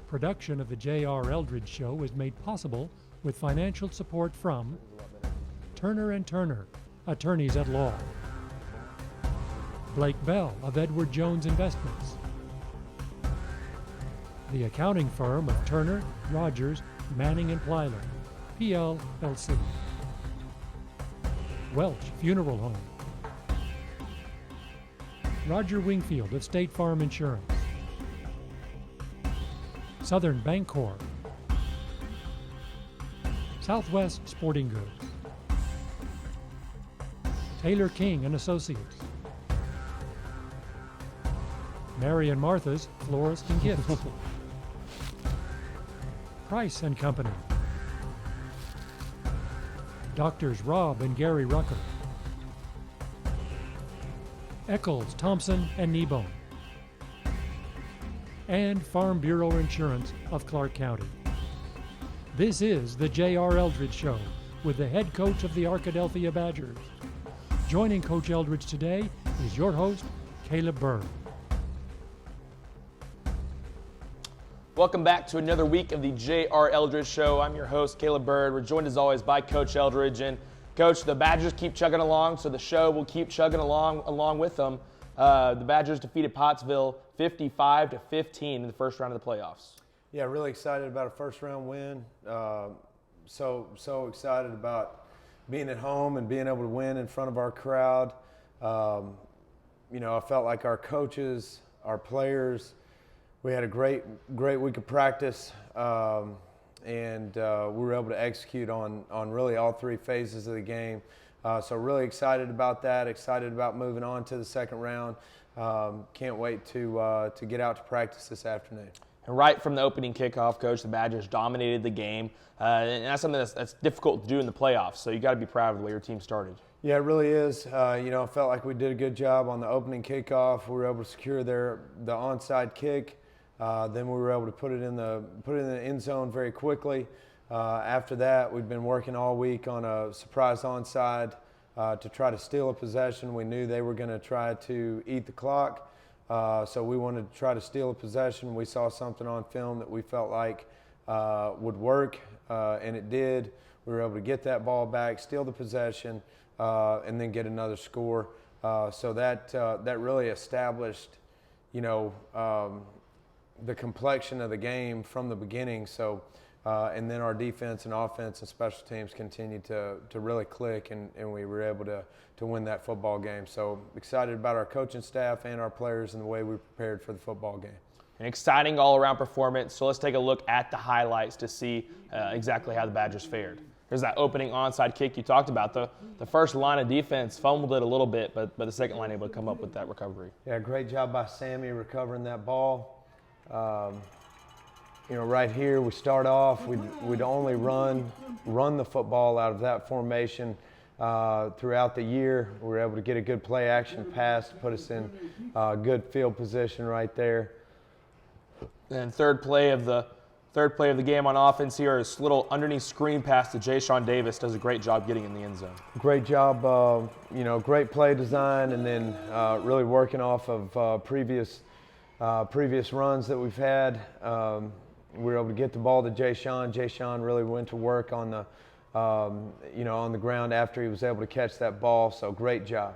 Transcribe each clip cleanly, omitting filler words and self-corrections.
Production of the JR Eldridge Show is made possible with financial support from Turner & Turner, attorneys at law. Blake Bell of Edward Jones Investments. The accounting firm of Turner, Rogers, Manning & Plyler, PLLC. Welch Funeral Home. Roger Wingfield of State Farm Insurance. Southern Bancorp. Southwest Sporting Goods. Taylor King and Associates. Mary and Martha's Florist and Gifts. Price and Company. Doctors Rob and Gary Rucker. Eccles, Thompson and Kneebone. And Farm Bureau Insurance of Clark County. This is the JR Eldridge Show with the head coach of the Arkadelphia Badgers. Joining Coach Eldridge today is your host, Caleb Bird. Welcome back to another week of the JR Eldridge Show. I'm your host, Caleb Bird. We're joined as always by Coach Eldridge. And Coach, the Badgers keep chugging along, so the show will keep chugging along with them. The Badgers defeated Pottsville 55-15 in the first round of the playoffs. Yeah, really excited about a first round win. So excited about being at home and being able to win in front of our crowd. I felt like our coaches, our players, we had a great week of practice, and we were able to execute on really all three phases of the game. So really excited about that, excited about moving on to the second round. Can't wait to get out to practice this afternoon. And right from the opening kickoff, Coach, the Badgers dominated the game, and that's something that's difficult to do in the playoffs, so you got to be proud of the way your team started. Yeah, it really is. I felt like we did a good job on the opening kickoff. We were able to secure the onside kick. Then we were able to put it in the end zone very quickly. After that, we'd been working all week on a surprise onside to try to steal a possession. We knew they were going to try to eat the clock, so we wanted to try to steal a possession. We saw something on film that we felt like would work, and it did. We were able to get that ball back, steal the possession, and then get another score. So that really established, the complexion of the game from the beginning. So, and then our defense and offense and special teams continued to really click, and we were able to win that football game. So excited about our coaching staff and our players and the way we prepared for the football game. An exciting all-around performance. So let's take a look at the highlights to see exactly how the Badgers fared. There's that opening onside kick you talked about. The first line of defense fumbled it a little bit, but the second line able to come up with that recovery. Yeah, great job by Sammy recovering that ball. Right here we start off, we'd only run the football out of that formation throughout the year. We were able to get a good play action pass to put us in good field position right there. And third play of the game on offense here is a little underneath screen pass to Jay Davis. Does a great job getting in the end zone. Great job, great play design, and then really working off of previous runs that we've had. We were able to get the ball to Jay Sean really went to work on the on the ground after he was able to catch that ball. So great job.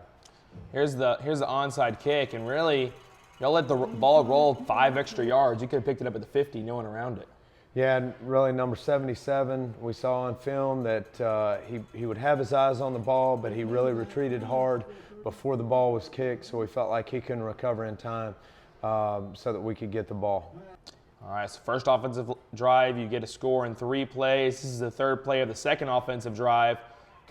Here's the onside kick, and really, y'all let the ball roll 5 extra yards. You could have picked it up at the 50, no one around it. Yeah, and really number 77, we saw on film that he would have his eyes on the ball, but he really retreated hard before the ball was kicked, so we felt like he couldn't recover in time so that we could get the ball. All right, so first offensive drive, you get a score in 3 plays. This is the third play of the second offensive drive.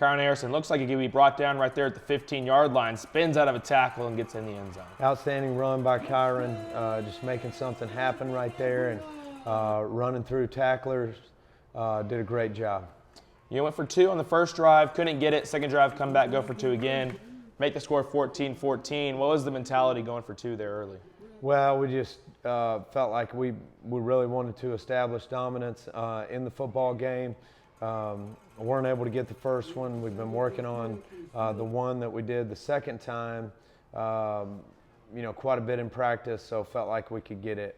Kyron Harrison looks like he could be brought down right there at the 15-yard line, spins out of a tackle and gets in the end zone. Outstanding run by Kyron, just making something happen right there and running through tacklers. Did a great job. You went for 2 on the first drive, couldn't get it. Second drive, come back, go for 2 again. Make the score 14-14. What was the mentality going for 2 there early? Well, we just felt like we really wanted to establish dominance in the football game. Weren't able to get the first one. We've been working on the one that we did the second time, quite a bit in practice, so felt like we could get it.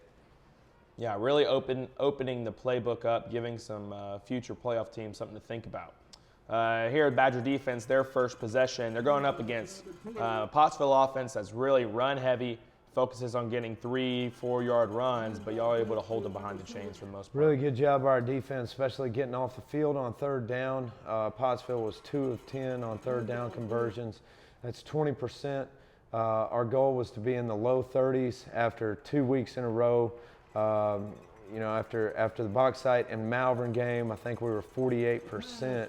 Yeah, really opening the playbook up, giving some future playoff teams something to think about. Here at Badger defense, their first possession, they're going up against Pottsville offense that's really run heavy, focuses on getting 3-4 yard runs, but y'all are able to hold them behind the chains for the most part. Really good job by our defense, especially getting off the field on third down. Pottsville was 2 of 10 on third down conversions. That's 20%. Our goal was to be in the low 30s after 2 weeks in a row. After the Bauxite and Malvern game, I think we were 48%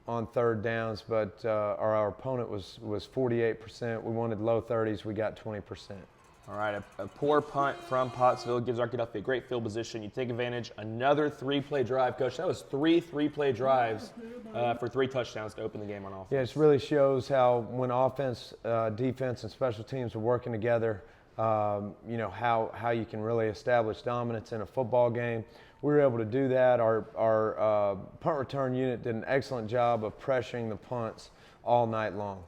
on third downs, but our opponent was 48%. We wanted low 30s. We got 20%. All right, a poor punt from Pottsville gives Arkadelphia a great field position. You take advantage. Another 3-play drive, Coach. That was 3-play drives for 3 touchdowns to open the game on offense. Yeah, it really shows how when offense, defense, and special teams are working together, how you can really establish dominance in a football game. We were able to do that. Our punt return unit did an excellent job of pressuring the punts all night long.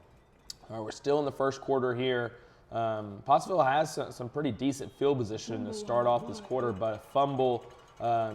All right, we're still in the first quarter here. Pottsville has some pretty decent field position to start off this quarter, but a fumble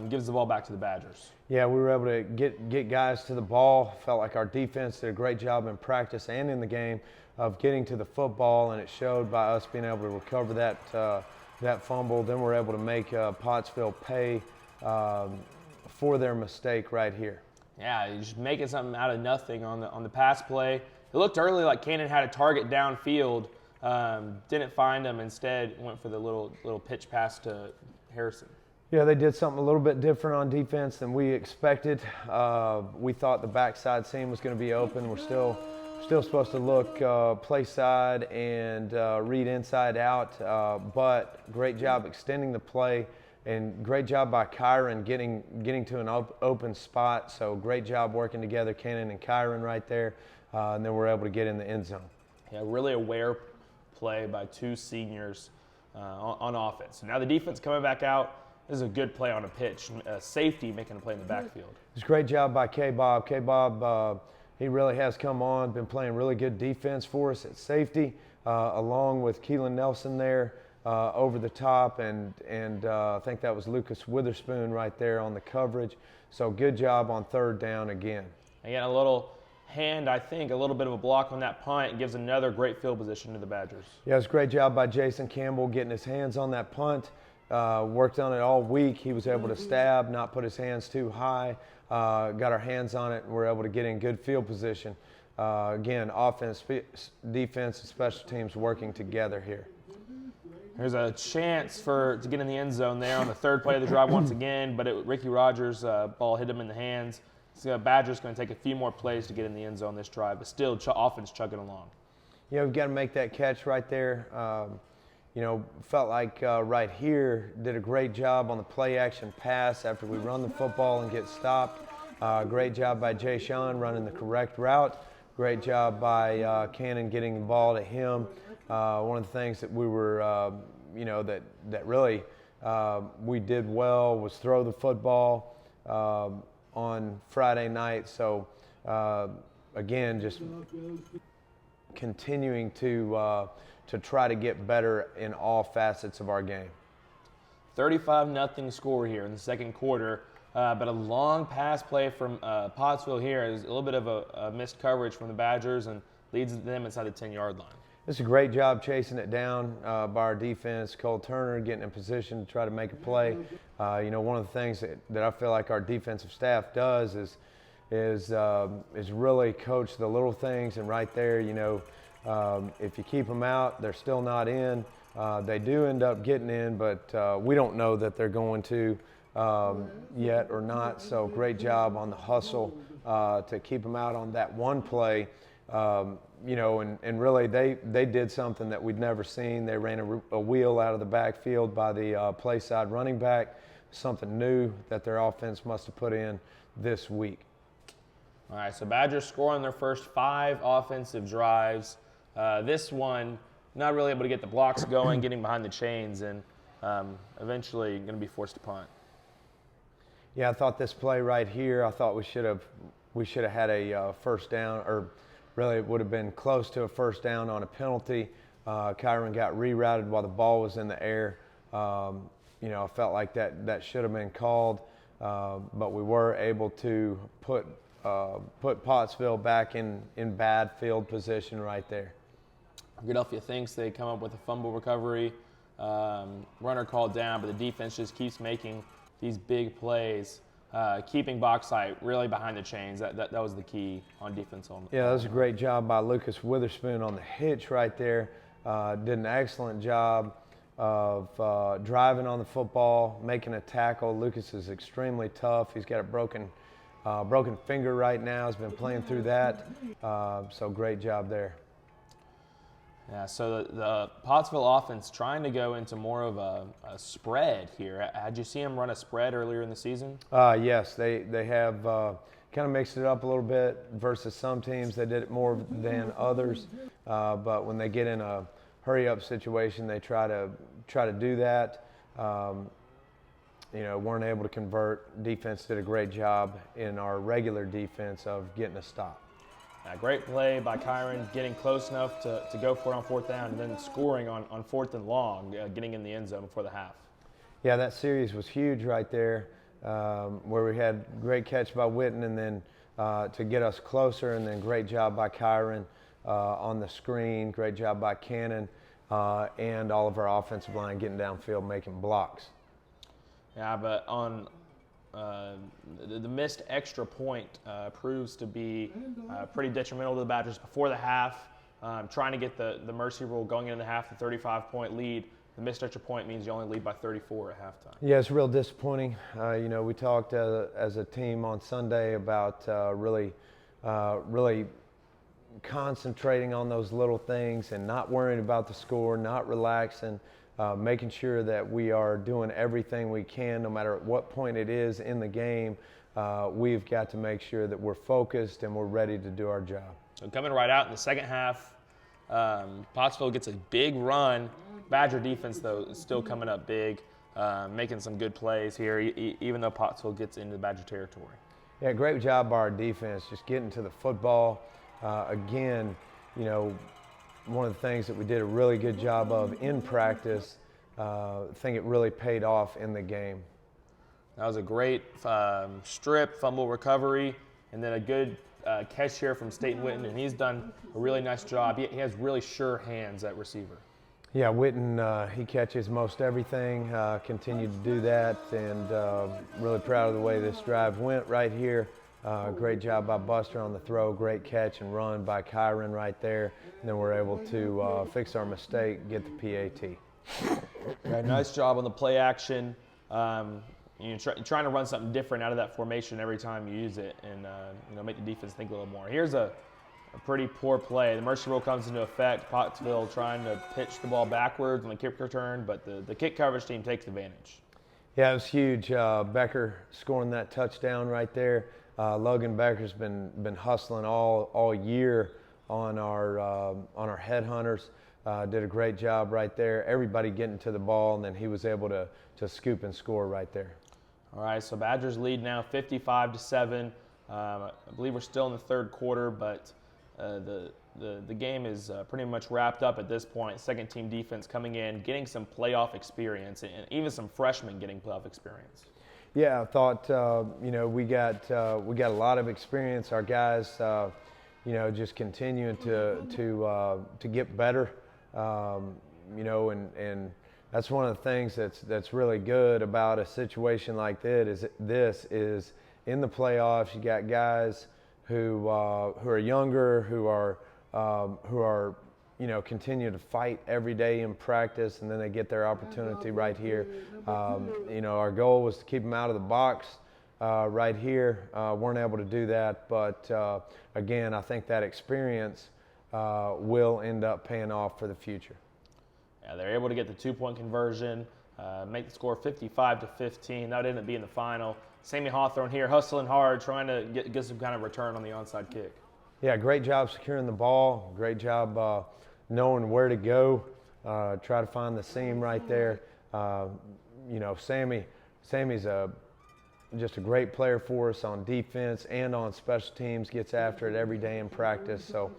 gives the ball back to the Badgers. Yeah, we were able to get guys to the ball. Felt like our defense did a great job in practice and in the game of getting to the football, and it showed by us being able to recover that fumble. Then we're able to make Pottsville pay for their mistake right here. Yeah, you're just making something out of nothing on the pass play. It looked early like Cannon had a target downfield, didn't find him. Instead, went for the little pitch pass to Harrison. Yeah, they did something a little bit different on defense than we expected. We thought the backside seam was going to be open. We're still supposed to look play side and read inside out, but great job extending the play and great job by Kyron getting to an open spot. So great job working together, Cannon and Kyron right there, and then we're able to get in the end zone. Yeah, really aware play by 2 seniors on offense. So now the defense coming back out. This is a good play on a pitch. Safety making a play in the backfield. It's a great job by K-Bob. K-Bob, he really has come on, been playing really good defense for us at safety, along with Keelan Nelson there over the top, and I think that was Lucas Witherspoon right there on the coverage. So good job on third down again. Again, a little hand, I think, a little bit of a block on that punt, and gives another great field position to the Badgers. Yeah, it was a great job by Jason Campbell getting his hands on that punt. Worked on it all week. He was able to stab, not put his hands too high. Got our hands on it, and we're able to get in good field position. Again, offense, defense, and special teams working together here. There's a chance to get in the end zone there on the third play of the drive once again, but Ricky Rogers' ball hit him in the hands. So Badgers going to take a few more plays to get in the end zone this drive, but still offense chugging along. Yeah, we've got to make that catch right there. Felt like right here did a great job on the play action pass after we run the football and get stopped. Great job by Jay Sean running the correct route. Great job by Cannon getting the ball to him. One of the things that we were, that really we did well was throw the football on Friday night. So again, just continuing to try to get better in all facets of our game. 35-0 score here in the second quarter, but a long pass play from Pottsville here is a little bit of a missed coverage from the Badgers and leads them inside the 10-yard line. It's a great job chasing it down by our defense. Cole Turner getting in position to try to make a play. One of the things that I feel like our defensive staff does is really coach the little things, and right there, if you keep them out, they're still not in. They do end up getting in, but we don't know that they're going to yet or not. So great job on the hustle to keep them out on that one play. And really they did something that we'd never seen. They ran a wheel out of the backfield by the play side running back, something new that their offense must have put in this week. All right, so Badgers score on their first 5 offensive drives. This one, not really able to get the blocks going, getting behind the chains, and eventually going to be forced to punt. Yeah, I thought this play right here, I thought we should have had a first down, or really it would have been close to a first down on a penalty. Kyron got rerouted while the ball was in the air. I felt like that should have been called, but we were able to put Pottsville back in bad field position right there. Philadelphia thinks they come up with a fumble recovery, runner called down, but the defense just keeps making these big plays, keeping box height really behind the chains. That was the key on defense. Yeah, that was a great job by Lucas Witherspoon on the hitch right there. Did an excellent job of driving on the football, making a tackle. Lucas is extremely tough. He's got a broken finger right now. He's been playing through that. So great job there. Yeah, so the Pottsville offense trying to go into more of a spread here. Had you seen them run a spread earlier in the season? Yes, they have kind of mixed it up a little bit versus some teams. They did it more than others, but when they get in a hurry-up situation, they try to do that. Weren't able to convert. Defense did a great job in our regular defense of getting a stop. Great play by Kyron, getting close enough to go for it on fourth down, and then scoring on fourth and long, getting in the end zone before the half. Yeah, that series was huge right there, where we had great catch by Witten, and then to get us closer, and then great job by Kyron on the screen, great job by Cannon, and all of our offensive line getting downfield, making blocks. Yeah, but on the missed extra point proves to be pretty detrimental to the Badgers before the half. Trying to get the mercy rule going into the half, the 35-point lead. The missed extra point means you only lead by 34 at halftime. Yeah, it's real disappointing. We talked as a team on Sunday about really concentrating on those little things and not worrying about the score, not relaxing. Making sure that we are doing everything we can, no matter at what point it is in the game. We've got to make sure that we're focused and we're ready to do our job. So coming right out in the second half, Pottsville gets a big run. Badger defense, though, is still coming up big, making some good plays here, even though Pottsville gets into Badger territory. Yeah, great job by our defense, just getting to the football. Again, one of the things that we did a really good job of in practice, I think it really paid off in the game. That was a great strip, fumble recovery, and then a good catch here from Staten Witten, and he's done a really nice job. He has really sure hands at receiver. Yeah, Witten, he catches most everything, continued to do that, and really proud of the way this drive went right here. Great job by Buster on the throw, great catch and run by Kyron right there. And then we're able to fix our mistake, get the PAT. Yeah, nice job on the play action. Trying to run something different out of that formation every time you use it, and make the defense think a little more. Here's a pretty poor play. The mercy rule comes into effect. Pottsville trying to pitch the ball backwards on the kick return, but the kick coverage team takes advantage. Yeah, it was huge. Becker scoring that touchdown right there. Logan Becker's been hustling all year on our headhunters. Did a great job right there. Everybody getting to the ball, and then he was able to scoop and score right there. All right, so Badgers lead now 55-7. I believe we're still in the third quarter, but the game is pretty much wrapped up at this point. Second team defense coming in, getting some playoff experience, and even some freshmen getting playoff experience. Yeah, I thought we got a lot of experience. Our guys, just continuing to get better. And that's one of the things that's really good about a situation like this is in the playoffs. You got guys who are younger, who are continue to fight every day in practice, and then they get their opportunity right here. Our goal was to keep them out of the box right here. Weren't able to do that, but again, I think that experience will end up paying off for the future. Yeah, they're able to get the 2-point conversion, make the score 55-15. That would end up being the final. Sammy Hawthorne here hustling hard, trying to get some kind of return on the onside kick. Yeah, great job securing the ball. Great job knowing where to go. Try to find the seam right there. Sammy's just a great player for us on defense and on special teams. Gets after it every day in practice. So,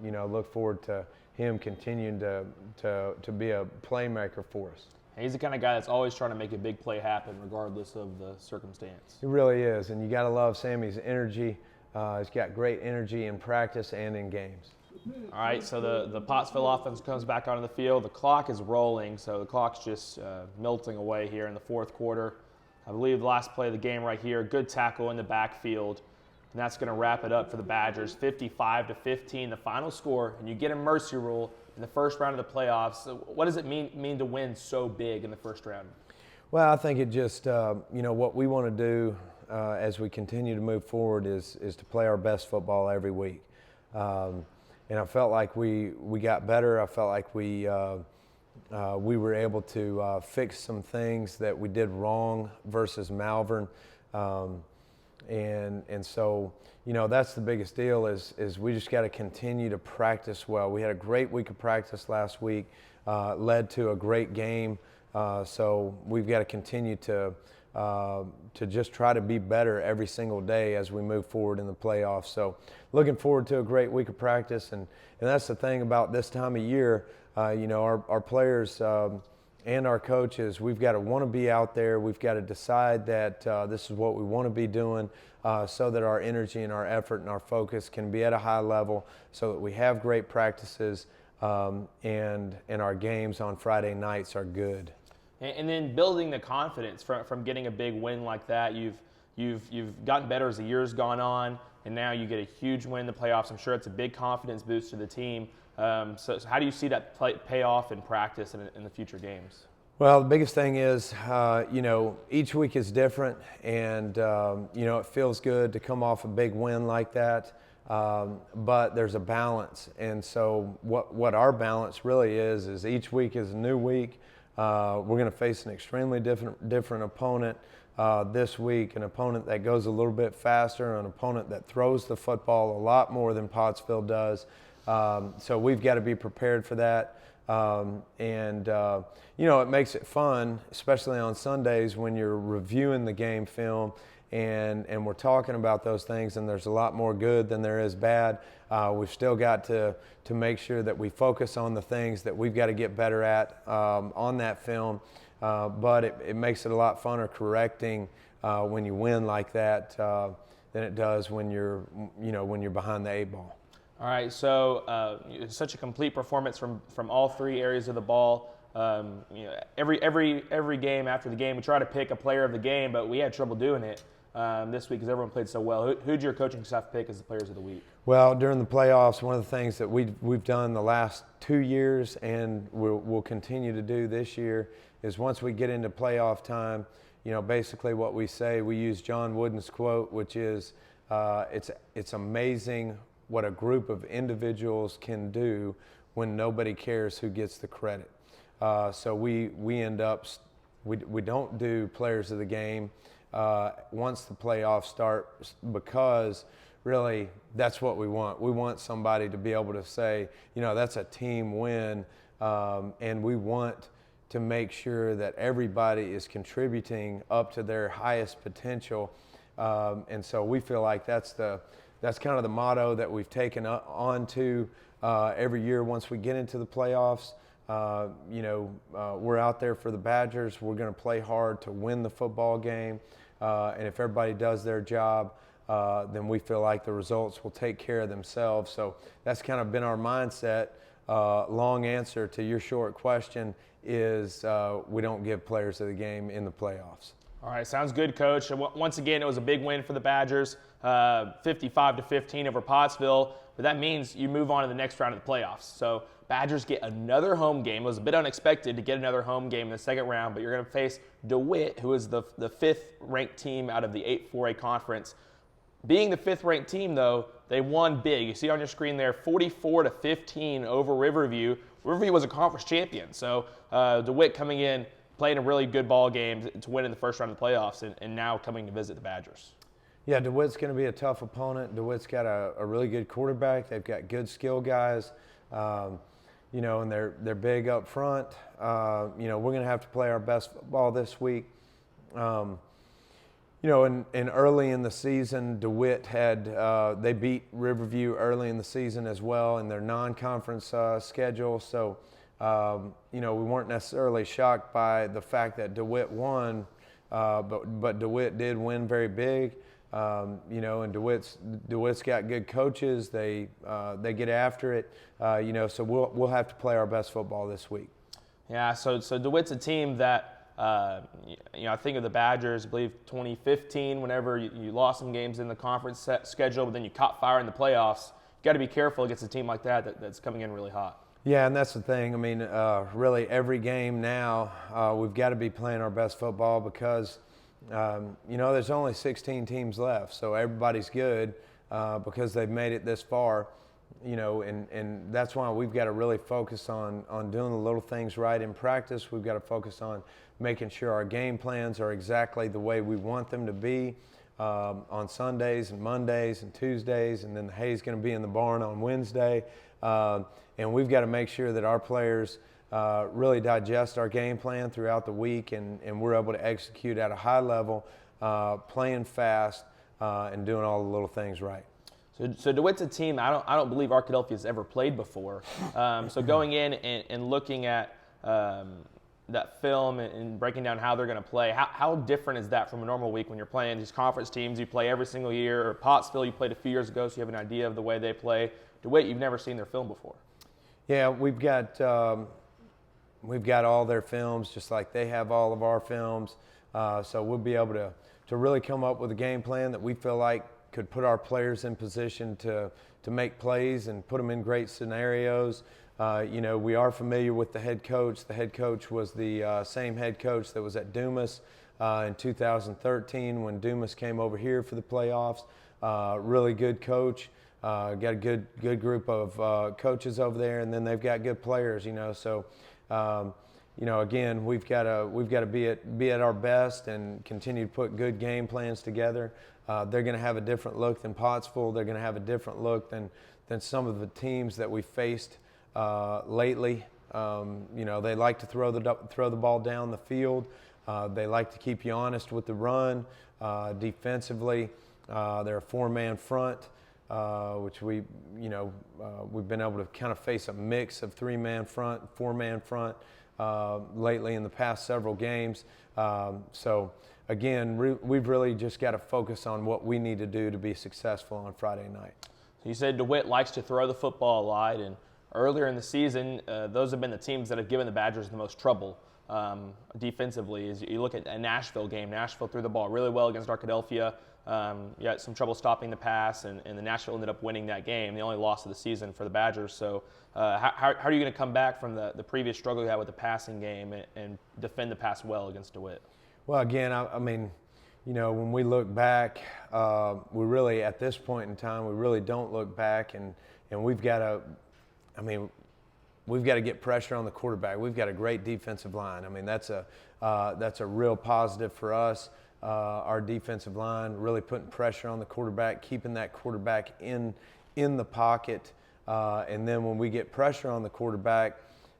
look forward to him continuing to be a playmaker for us. And he's the kind of guy that's always trying to make a big play happen regardless of the circumstance. He really is, and you got to love Sammy's energy. He's got great energy in practice and in games. All right, so the Pottsville offense comes back onto the field. The clock is rolling, so the clock's just melting away here in the fourth quarter. I believe the last play of the game right here, good tackle in the backfield, and that's going to wrap it up for the Badgers, 55-15, the final score, and you get a mercy rule in the first round of the playoffs. So what does it mean to win so big in the first round? Well, I think it just, what we want to do as we continue to move forward is to play our best football every week. And I felt like we got better. I felt like we were able to fix some things that we did wrong versus Malvern. And so, that's the biggest deal is we just got to continue to practice well. We had a great week of practice last week, led to a great game. So we've got to continue to just try to be better every single day as we move forward in the playoffs. So looking forward to a great week of practice. And that's the thing about this time of year, our players and our coaches, we've got to want to be out there. We've got to decide that this is what we want to be doing so that our energy and our effort and our focus can be at a high level so that we have great practices and our games on Friday nights are good. And then building the confidence from getting a big win like that. You've gotten better as the year's gone on, and now you get a huge win in the playoffs. I'm sure it's a big confidence boost to the team. So how do you see that pay off in practice and in the future games? Well, the biggest thing is, each week is different, and, it feels good to come off a big win like that, but there's a balance. And so what our balance really is each week is a new week. We're going to face an extremely different opponent this week, an opponent that goes a little bit faster, an opponent that throws the football a lot more than Pottsville does. So we've got to be prepared for that. It makes it fun, especially on Sundays when you're reviewing the game film and we're talking about those things, and there's a lot more good than there is bad. We've still got to make sure that we focus on the things that we've got to get better at on that film. But it makes it a lot funner correcting when you win like that than it does when you're behind the eight ball. All right, so it's such a complete performance from all three areas of the ball. Every game after the game, we try to pick a player of the game, but we had trouble doing it this week because everyone played so well. Who'd your coaching staff pick as the players of the week? Well, during the playoffs, one of the things that we've done the last 2 years and we'll continue to do this year is once we get into playoff time, basically what we say, we use John Wooden's quote, which is, it's amazing what a group of individuals can do when nobody cares who gets the credit. So we end up, we don't do players of the game once the playoffs start, because really that's what we want. We want somebody to be able to say, that's a team win, and we want to make sure that everybody is contributing up to their highest potential. And so we feel like that's kind of the motto that we've taken on to every year once we get into the playoffs. We're out there for the Badgers. We're going to play hard to win the football game. And if everybody does their job, then we feel like the results will take care of themselves. So that's kind of been our mindset. Long answer to your short question is we don't give players of the game in the playoffs. All right, sounds good, Coach. Once again, it was a big win for the Badgers, 55-15 over Pottsville. But that means you move on to the next round of the playoffs. So Badgers get another home game. It was a bit unexpected to get another home game in the second round, but you're going to face DeWitt, who is the fifth-ranked team out of the 8-4A conference. Being the fifth-ranked team, though, they won big. You see on your screen there, 44-15 over Riverview. Riverview was a conference champion. So DeWitt coming in, playing a really good ball game to win in the first round of the playoffs, and now coming to visit the Badgers. Yeah, DeWitt's going to be a tough opponent. DeWitt's got a really good quarterback. They've got good skill guys, and they're big up front. We're going to have to play our best football this week. And early in the season, DeWitt they beat Riverview early in the season as well in their non-conference schedule. So we weren't necessarily shocked by the fact that DeWitt won, but DeWitt did win very big. And DeWitt's got good coaches. They get after it. So we'll have to play our best football this week. Yeah. So DeWitt's a team that I think of the Badgers. I believe 2015, whenever you lost some games in the conference schedule, but then you caught fire in the playoffs. You got to be careful against a team like that's coming in really hot. Yeah, and that's the thing. I mean, really every game now we've got to be playing our best football because. There's only 16 teams left, so everybody's good because they've made it this far, and that's why we've got to really focus on doing the little things right in practice. We've got to focus on making sure our game plans are exactly the way we want them to be on Sundays and Mondays and Tuesdays, and then the hay's going to be in the barn on Wednesday, and we've got to make sure that our players really digest our game plan throughout the week, and we're able to execute at a high level, playing fast, and doing all the little things right. So DeWitt's a team I don't believe Arkadelphia has ever played before. So going in and looking at that film and breaking down how they're going to play, how different is that from a normal week when you're playing these conference teams you play every single year, or Pottsville you played a few years ago, so you have an idea of the way they play? DeWitt, you've never seen their film before. Yeah, we've got all their films, just like they have all of our films. So we'll be able to really come up with a game plan that we feel like could put our players in position to make plays and put them in great scenarios. We are familiar with the head coach. The head coach was the same head coach that was at Dumas in 2013 when Dumas came over here for the playoffs. Really good coach. Got a good group of coaches over there, and then they've got good players. So. Again, we've got to be at our best and continue to put good game plans together. They're going to have a different look than Pottsville. They're going to have a different look than some of the teams that we faced lately. They like to throw the ball down the field. They like to keep you honest with the run. Defensively, they're a four-man front. Which we've been able to kind of face a mix of three-man front, four-man front lately in the past several games. So again, we've really just got to focus on what we need to do to be successful on Friday night. You said DeWitt likes to throw the football a lot, and earlier in the season, those have been the teams that have given the Badgers the most trouble defensively. As you look at a Nashville game, Nashville threw the ball really well against Arkadelphia. You had some trouble stopping the pass, and the Nashville ended up winning that game, the only loss of the season for the Badgers. So how are you going to come back from the previous struggle you had with the passing game and defend the pass well against DeWitt? Well, again, I mean, when we look back, we really, at this point in time, we really don't look back, and we've got to get pressure on the quarterback. We've got a great defensive line. I mean, that's a real positive for us. Our defensive line really putting pressure on the quarterback, keeping that quarterback in the pocket, and then when we get pressure on the quarterback,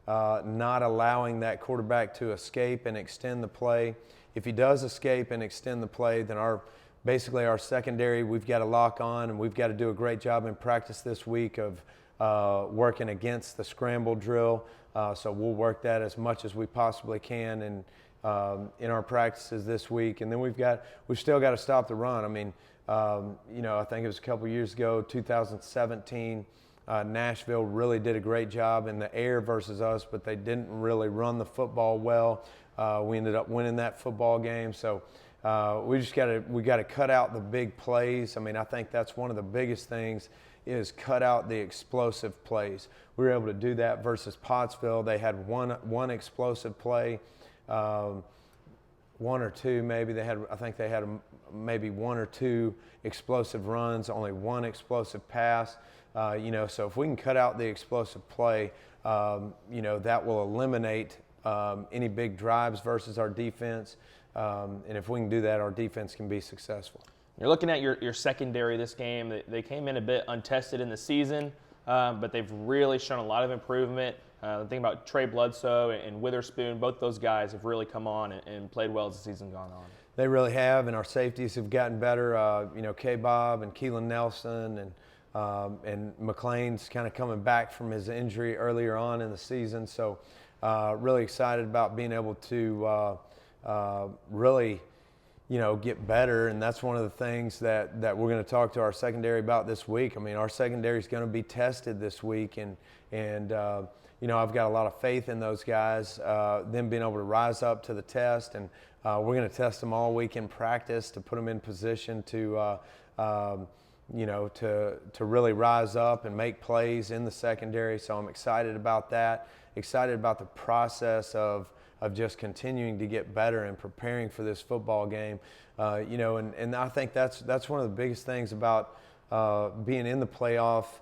not allowing that quarterback to escape and extend the play. If he does escape and extend the play, then basically our secondary we've got to lock on, and we've got to do a great job in practice this week of working against the scramble drill. So we'll work that as much as we possibly can in our practices this week. And then we've still got to stop the run. I mean, I think it was a couple years ago, 2017, Nashville really did a great job in the air versus us, but they didn't really run the football well. We ended up winning that football game. So we got to cut out the big plays. I mean, I think that's one of the biggest things is cut out the explosive plays. We were able to do that versus Pottsville. They had one explosive play. One or two maybe. I think they had maybe one or two explosive runs, only one explosive pass. So if we can cut out the explosive play, that will eliminate any big drives versus our defense. And if we can do that, our defense can be successful. You're looking at your secondary this game. They came in a bit untested in the season, but they've really shown a lot of improvement. Think about Trey Bledsoe and Witherspoon. Both those guys have really come on and played well as the season gone on. They really have, and our safeties have gotten better. K-Bob and Keelan Nelson and and McLean's kind of coming back from his injury earlier on in the season. So really excited about being able to really, get better. And that's one of the things that we're going to talk to our secondary about this week. I mean, our secondary is going to be tested this week, and I've got a lot of faith in those guys, them being able to rise up to the test. And we're going to test them all week in practice to put them in position to really rise up and make plays in the secondary. So I'm excited about that, excited about the process of just continuing to get better and preparing for this football game. And I think that's one of the biggest things about being in the playoffs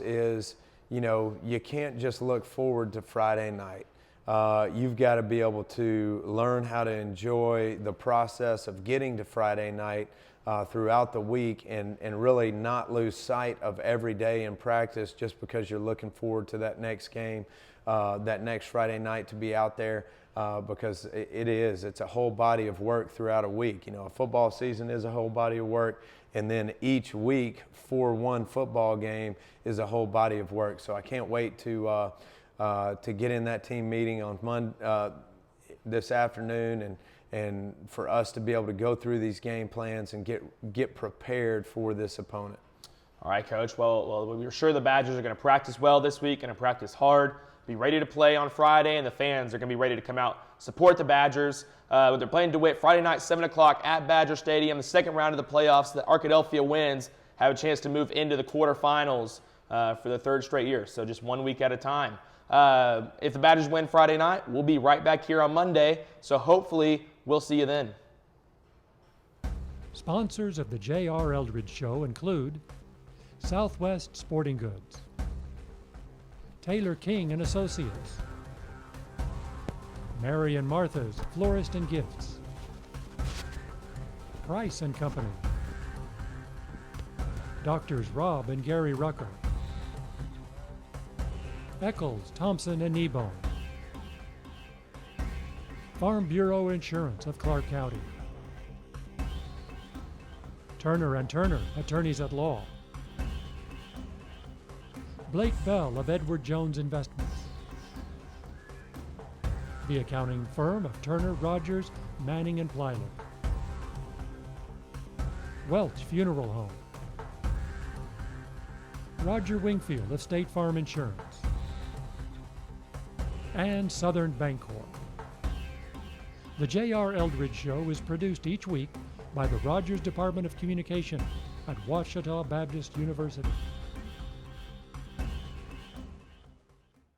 is, you can't just look forward to Friday night. You've got to be able to learn how to enjoy the process of getting to Friday night throughout the week, and really not lose sight of every day in practice just because you're looking forward to that next game, that next Friday night to be out there, because it's a whole body of work throughout a week. A football season is a whole body of work, and then each week for one football game is a whole body of work. So I can't wait to get in that team meeting on this afternoon, and for us to be able to go through these game plans and get prepared for this opponent. All right, Coach. Well, we're sure the Badgers are going to practice well this week and practice hard, be ready to play on Friday, and the fans are going to be ready to come out, support the Badgers. They're playing DeWitt Friday night, 7 o'clock at Badger Stadium, the second round of the playoffs. The Arkadelphia wins have a chance to move into the quarterfinals for the third straight year, so just 1 week at a time. If the Badgers win Friday night, we'll be right back here on Monday, so hopefully we'll see you then. Sponsors of the JR Eldridge Show include Southwest Sporting Goods, Taylor King and Associates, Mary and Martha's Florist and Gifts, Price and Company, Doctors Rob and Gary Rucker, Eccles, Thompson and Kneebone, Farm Bureau Insurance of Clark County, Turner and Turner, Attorneys at Law, Blake Bell of Edward Jones Investments, the accounting firm of Turner, Rogers, Manning and Plyler, Welch Funeral Home, Roger Wingfield of State Farm Insurance, and Southern Bancorp. The JR Eldridge Show is produced each week by the Rogers Department of Communication at Ouachita Baptist University.